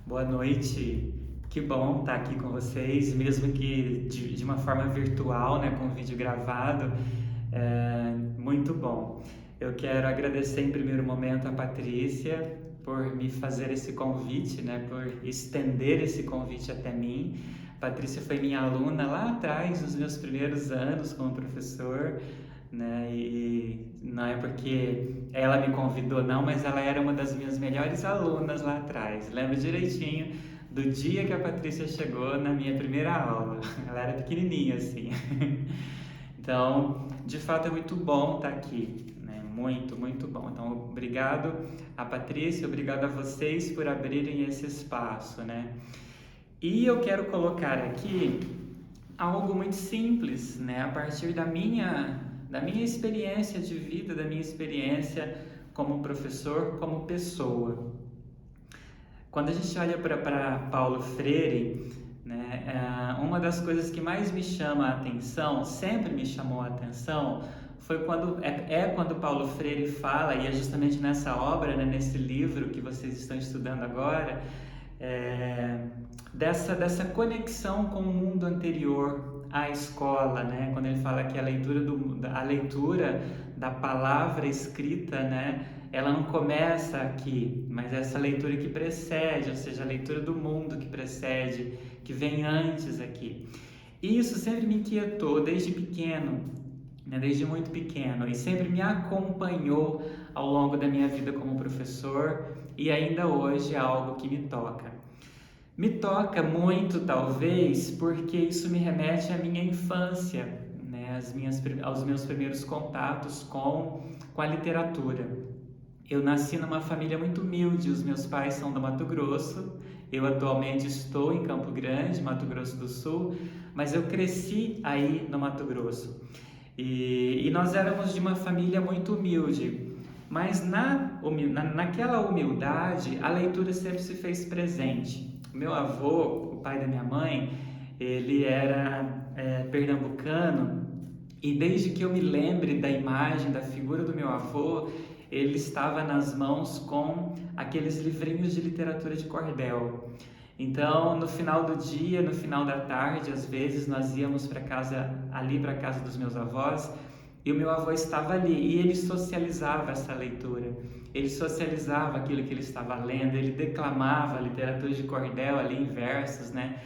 Boa noite. Que bom estar aqui com vocês, mesmo que de uma forma virtual, né, com vídeo gravado. Muito bom. Eu quero agradecer em primeiro momento a Patrícia por me fazer esse convite, né, por estender esse convite até mim. Patrícia foi minha aluna lá atrás, nos meus primeiros anos como professor, né? E não é porque ela me convidou, não, mas ela era uma das minhas melhores alunas lá atrás. Lembro direitinho do dia que a Patrícia chegou na minha primeira aula. Ela era pequenininha assim. Então, de fato é muito bom estar aqui, né? Muito, muito bom. Então, obrigado a Patrícia, obrigado a vocês por abrirem esse espaço, né? E eu quero colocar aqui algo muito simples, né? A partir da minha experiência de vida, da minha experiência como professor, como pessoa. Quando a gente olha para Paulo Freire, né, uma das coisas que mais me chama a atenção, sempre me chamou a atenção, foi quando Paulo Freire fala, e é justamente nessa obra, né, nesse livro que vocês estão estudando agora, é, dessa conexão com o mundo anterior à escola, né? Quando ele fala que a leitura da palavra escrita, né? Ela não começa aqui, mas essa leitura que precede, ou seja, a leitura do mundo que precede, que vem antes aqui. E isso sempre me inquietou desde pequeno, né? Desde muito pequeno, e sempre me acompanhou ao longo da minha vida como professor, e ainda hoje é algo que me toca. Me toca muito, talvez, porque isso me remete à minha infância, né? Aos meus primeiros contatos com a literatura. Eu nasci numa família muito humilde, os meus pais são do Mato Grosso, eu atualmente estou em Campo Grande, Mato Grosso do Sul, mas eu cresci aí no Mato Grosso. E nós éramos de uma família muito humilde, mas naquela humildade a leitura sempre se fez presente. O meu avô, o pai da minha mãe, ele era pernambucano, e desde que eu me lembre da imagem, da figura do meu avô, ele estava nas mãos com aqueles livrinhos de literatura de cordel. Então, no final do dia, no final da tarde, às vezes nós íamos ali para casa dos meus avós, e o meu avô estava ali e ele socializava essa leitura. Ele socializava aquilo que ele estava lendo, ele declamava a literatura de cordel ali em versos, né?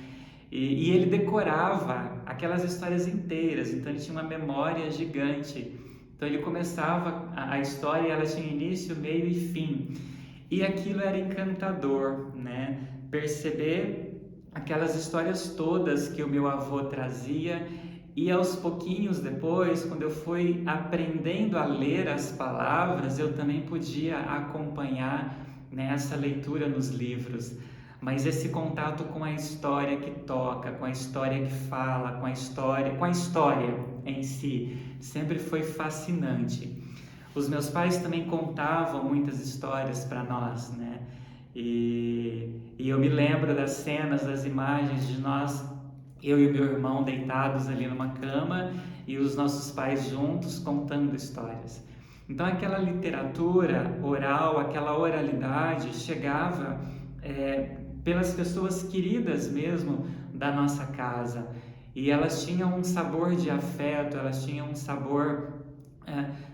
E ele decorava aquelas histórias inteiras, então ele tinha uma memória gigante. Então ele começava a história, ela tinha início, meio e fim. E aquilo era encantador, né? Perceber aquelas histórias todas que o meu avô trazia, e aos pouquinhos depois, quando eu fui aprendendo a ler as palavras, eu também podia acompanhar, né, essa leitura nos livros. Mas esse contato com a história que toca, com a história que fala, com a história em si, sempre foi fascinante. Os meus pais também contavam muitas histórias para nós, né? E eu me lembro das cenas, das imagens de nós, eu e o meu irmão deitados ali numa cama e os nossos pais juntos contando histórias. Então aquela literatura oral, aquela oralidade chegava pelas pessoas queridas mesmo da nossa casa, e elas tinham um sabor de afeto, elas tinham um sabor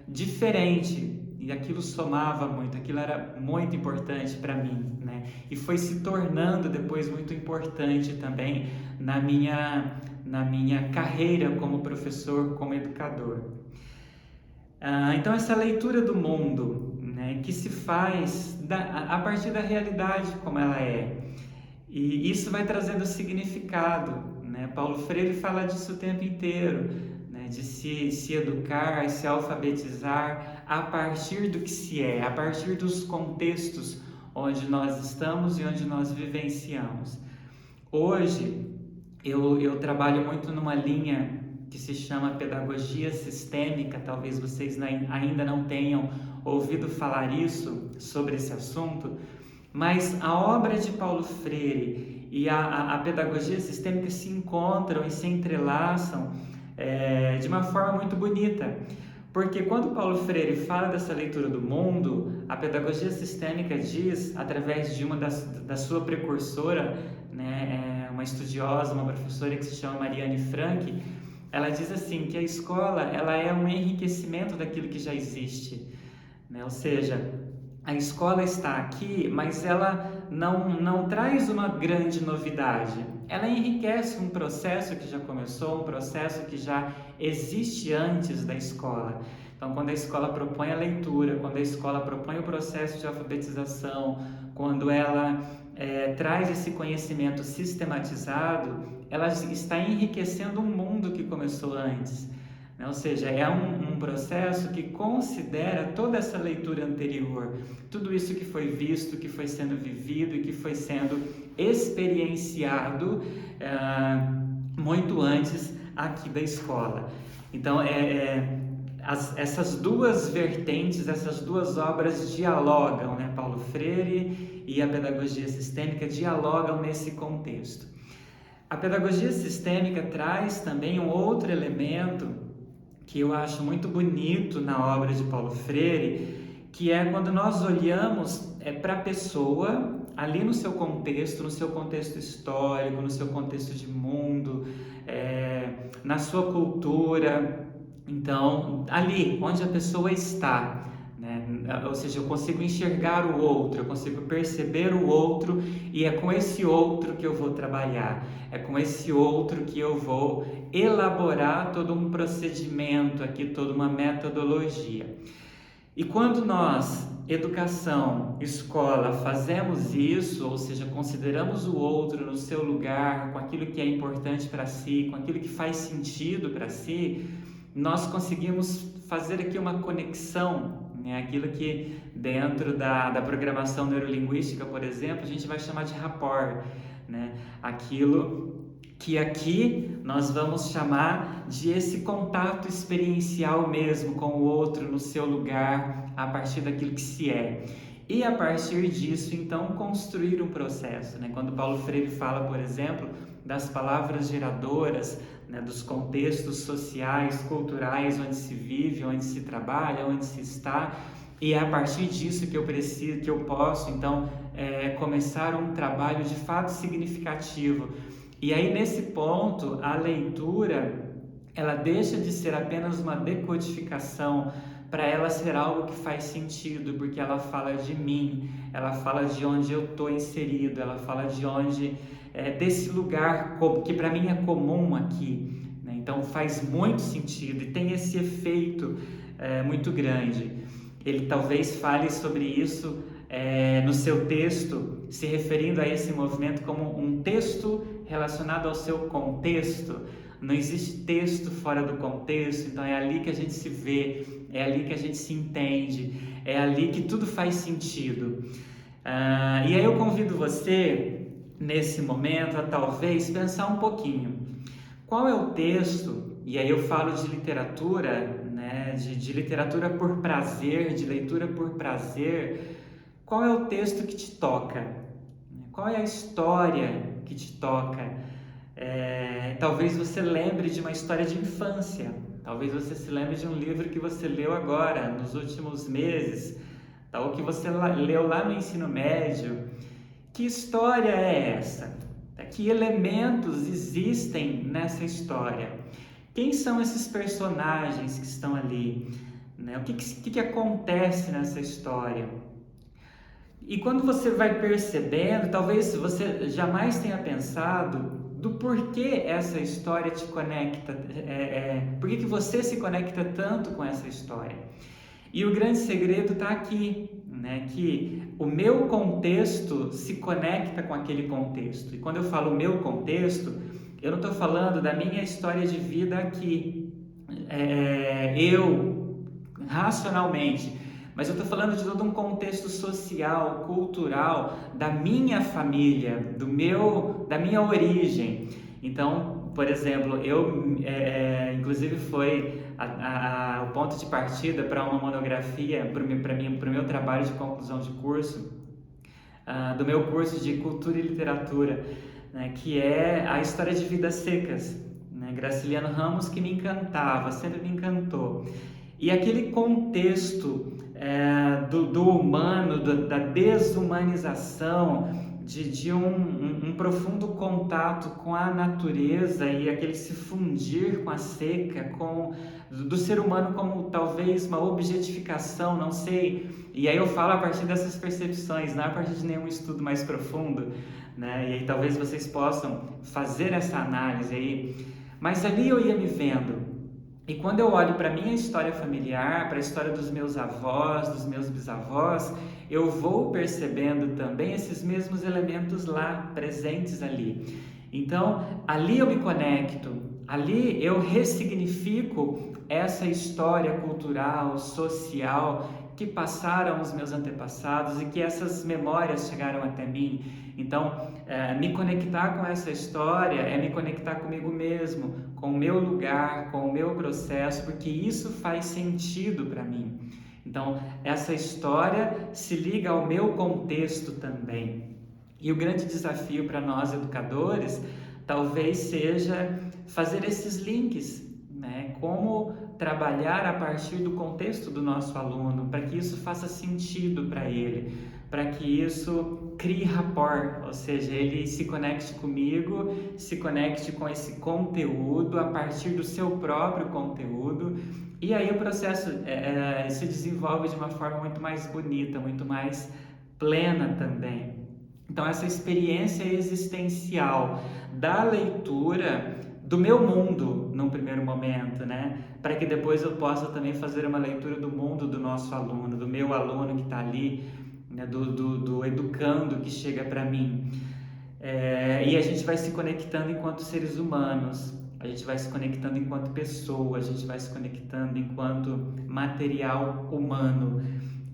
diferente, e aquilo somava muito, aquilo era muito importante para mim, né? E foi se tornando depois muito importante também na minha carreira como professor, como educador. Então essa leitura do mundo, né, que se faz a partir da realidade como ela é, e isso vai trazendo significado, né? Paulo Freire fala disso o tempo inteiro, né? De se educar, se alfabetizar a partir do que se é, a partir dos contextos onde nós estamos e onde nós vivenciamos. Hoje, eu trabalho muito numa linha que se chama pedagogia sistêmica. Talvez vocês ainda não tenham ouvido falar sobre esse assunto, mas a obra de Paulo Freire e a pedagogia sistêmica se encontram e se entrelaçam de uma forma muito bonita, Porque quando Paulo Freire fala dessa leitura do mundo, a pedagogia sistêmica diz, através de da sua precursora, né, uma estudiosa, uma professora que se chama Mariane Frank, ela diz assim que a escola ela é um enriquecimento daquilo que já existe, né? Ou seja, a escola está aqui, mas ela não traz uma grande novidade. Ela enriquece um processo que já começou, um processo que já existe antes da escola. Então, quando a escola propõe a leitura, quando a escola propõe o processo de alfabetização, quando ela traz esse conhecimento sistematizado, ela está enriquecendo um mundo que começou antes. Ou seja, é um processo que considera toda essa leitura anterior, tudo isso que foi visto, que foi sendo vivido e que foi sendo experienciado muito antes aqui da escola. Então, essas duas vertentes, essas duas obras dialogam, né? Paulo Freire e a pedagogia sistêmica dialogam nesse contexto. A pedagogia sistêmica traz também um outro elemento que eu acho muito bonito na obra de Paulo Freire, que é quando nós olhamos para a pessoa ali no seu contexto histórico, no seu contexto de mundo, na sua cultura. Então, ali onde a pessoa está, né? Ou seja, eu consigo enxergar o outro, eu consigo perceber o outro e é com esse outro que eu vou trabalhar, é com esse outro que eu vou elaborar todo um procedimento aqui, toda uma metodologia. E quando nós, educação, escola, fazemos isso, ou seja, consideramos o outro no seu lugar, com aquilo que é importante para si, com aquilo que faz sentido para si, nós conseguimos fazer aqui uma conexão, né? Aquilo que dentro da programação neurolinguística, por exemplo, a gente vai chamar de rapport, né? Aquilo que aqui nós vamos chamar de esse contato experiencial mesmo com o outro no seu lugar, a partir daquilo que se é. E a partir disso, então, construir um processo, né? Quando Paulo Freire fala, por exemplo, das palavras geradoras, né, dos contextos sociais, culturais, onde se vive, onde se trabalha, onde se está, e é a partir disso que eu posso, então, começar um trabalho de fato significativo. E aí, nesse ponto, a leitura, ela deixa de ser apenas uma decodificação, para ela ser algo que faz sentido, porque ela fala de mim, ela fala de onde eu estou inserido, ela fala de onde, desse lugar que para mim é comum aqui, né? Então faz muito sentido e tem esse efeito muito grande. Ele talvez fale sobre isso no seu texto, se referindo a esse movimento como um texto relacionado ao seu contexto. Não existe texto fora do contexto, então é ali que a gente se vê, é ali que a gente se entende, é ali que tudo faz sentido. E aí eu convido você, nesse momento, a talvez pensar um pouquinho. Qual é o texto, e aí eu falo de literatura, né, de literatura por prazer, de leitura por prazer, qual é o texto que te toca? Qual é a história que te toca? Talvez você lembre de uma história de infância, talvez você se lembre de um livro que você leu agora, nos últimos meses, ou que você leu lá no ensino médio. Que história é essa? Que elementos existem nessa história? Quem são esses personagens que estão ali? Né? O que acontece nessa história? E quando você vai percebendo, talvez você jamais tenha pensado do porquê essa história te conecta, por que você se conecta tanto com essa história. E o grande segredo está aqui, né? Que o meu contexto se conecta com aquele contexto. E quando eu falo meu contexto, eu não estou falando da minha história de vida aqui, eu, racionalmente, mas eu estou falando de todo um contexto social, cultural, da minha família, da minha origem. Então, por exemplo, inclusive foi o ponto de partida para uma monografia, para o meu trabalho de conclusão de curso, do meu curso de Cultura e Literatura, né, que é a história de Vidas Secas, né, Graciliano Ramos, que me encantava, sempre me encantou. E aquele contexto do humano, da desumanização, de um profundo contato com a natureza e aquele se fundir com a seca, do ser humano como talvez uma objetificação, não sei. E aí eu falo a partir dessas percepções, não a partir de nenhum estudo mais profundo, né? E aí talvez vocês possam fazer essa análise aí. Mas ali eu ia me vendo. E quando eu olho para a minha história familiar, para a história dos meus avós, dos meus bisavós, eu vou percebendo também esses mesmos elementos lá, presentes ali. Então, ali eu me conecto, ali eu ressignifico essa história cultural, social, que passaram os meus antepassados e que essas memórias chegaram até mim. Então, me conectar com essa história é me conectar comigo mesmo, com o meu lugar, com o meu processo, porque isso faz sentido para mim. Então, essa história se liga ao meu contexto também. E o grande desafio para nós educadores talvez seja fazer esses links, né? Como trabalhar a partir do contexto do nosso aluno, para que isso faça sentido para ele, para que isso crie rapport, ou seja, ele se conecte comigo, se conecte com esse conteúdo a partir do seu próprio conteúdo, e aí o processo se desenvolve de uma forma muito mais bonita, muito mais plena também. Então, essa experiência existencial da leitura do meu mundo, num primeiro momento, né? Para que depois eu possa também fazer uma leitura do mundo do nosso aluno, do meu aluno que está ali, né? do educando que chega para mim. E a gente vai se conectando enquanto seres humanos, a gente vai se conectando enquanto pessoa, a gente vai se conectando enquanto material humano.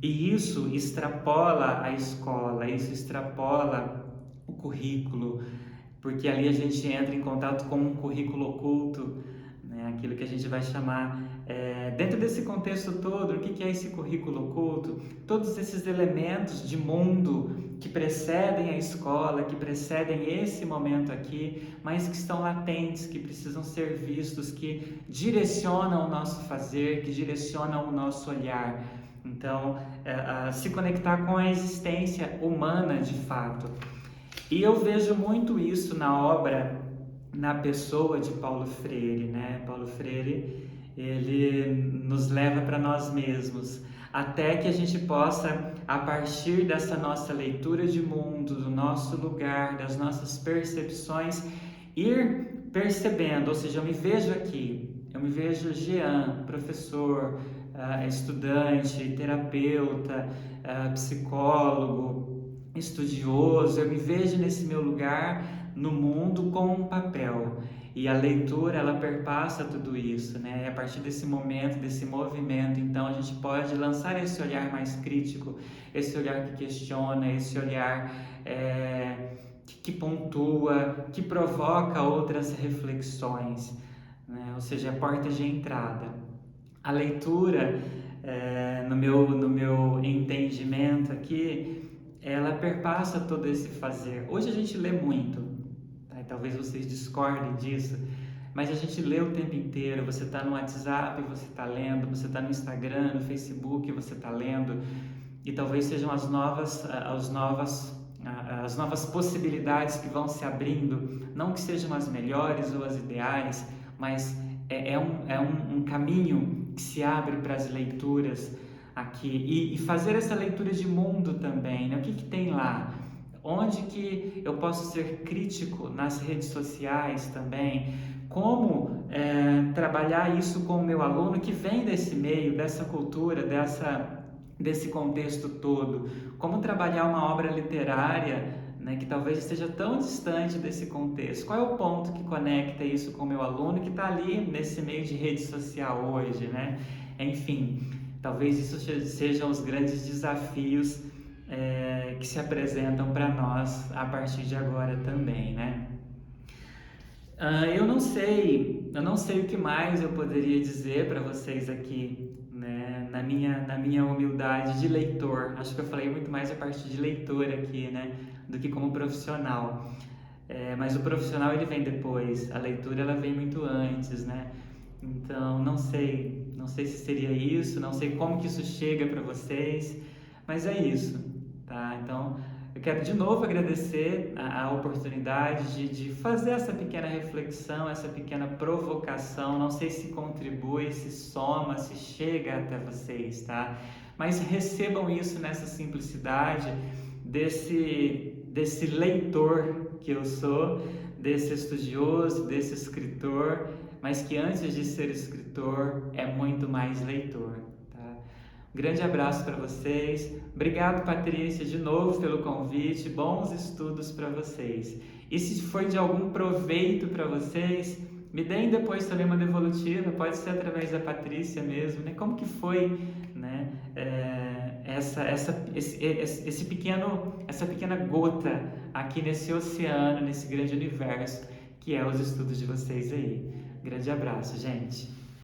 E isso extrapola a escola, isso extrapola o currículo, porque ali a gente entra em contato com um currículo oculto, né? Aquilo que a gente vai chamar, dentro desse contexto todo, o que é esse currículo oculto? Todos esses elementos de mundo que precedem a escola, que precedem esse momento aqui, mas que estão latentes, que precisam ser vistos, que direcionam o nosso fazer, que direcionam o nosso olhar. Então, se conectar com a existência humana de fato. E eu vejo muito isso na obra, na pessoa de Paulo Freire, né? Paulo Freire, ele nos leva para nós mesmos, até que a gente possa, a partir dessa nossa leitura de mundo, do nosso lugar, das nossas percepções, ir percebendo, ou seja, eu me vejo aqui, eu me vejo Jean, professor, estudante, terapeuta, psicólogo, estudioso, eu me vejo nesse meu lugar no mundo com um papel. E a leitura, ela perpassa tudo isso, né? E a partir desse momento, desse movimento, então a gente pode lançar esse olhar mais crítico, esse olhar que questiona, esse olhar que pontua, que provoca outras reflexões, né? Ou seja, a porta de entrada. A leitura, no meu entendimento aqui, ela perpassa todo esse fazer. Hoje a gente lê muito, tá? E talvez vocês discordem disso, mas a gente lê o tempo inteiro. Você está no WhatsApp, você está lendo, você está no Instagram, no Facebook, você está lendo, e talvez sejam as novas possibilidades que vão se abrindo, não que sejam as melhores ou as ideais, mas é um caminho que se abre para as leituras aqui, e fazer essa leitura de mundo também, né? O que tem lá? Onde que eu posso ser crítico nas redes sociais também? Como trabalhar isso com o meu aluno que vem desse meio, dessa cultura, desse contexto todo? Como trabalhar uma obra literária, né, que talvez esteja tão distante desse contexto? Qual é o ponto que conecta isso com o meu aluno que está ali nesse meio de rede social hoje, né? Enfim, talvez isso sejam os grandes desafios que se apresentam para nós a partir de agora também, né? Eu não sei o que mais eu poderia dizer para vocês aqui, né? Na minha humildade de leitor. Acho que eu falei muito mais a partir de leitor aqui, né? Do que como profissional. Mas o profissional ele vem depois, a leitura ela vem muito antes, né? Então, não sei se seria isso, não sei como que isso chega para vocês, mas é isso, tá? Então, eu quero de novo agradecer a oportunidade de fazer essa pequena reflexão, essa pequena provocação. Não sei se contribui, se soma, se chega até vocês, tá? Mas recebam isso nessa simplicidade desse leitor que eu sou, desse estudioso, desse escritor, mas que antes de ser escritor é muito mais leitor. Grande abraço para vocês. Obrigado, Patrícia, de novo pelo convite. Bons estudos para vocês. E se foi de algum proveito para vocês, me deem depois também uma devolutiva. Pode ser através da Patrícia mesmo, né? Como que foi, né? Essa pequena gota aqui nesse oceano, nesse grande universo que é os estudos de vocês aí. Grande abraço, gente.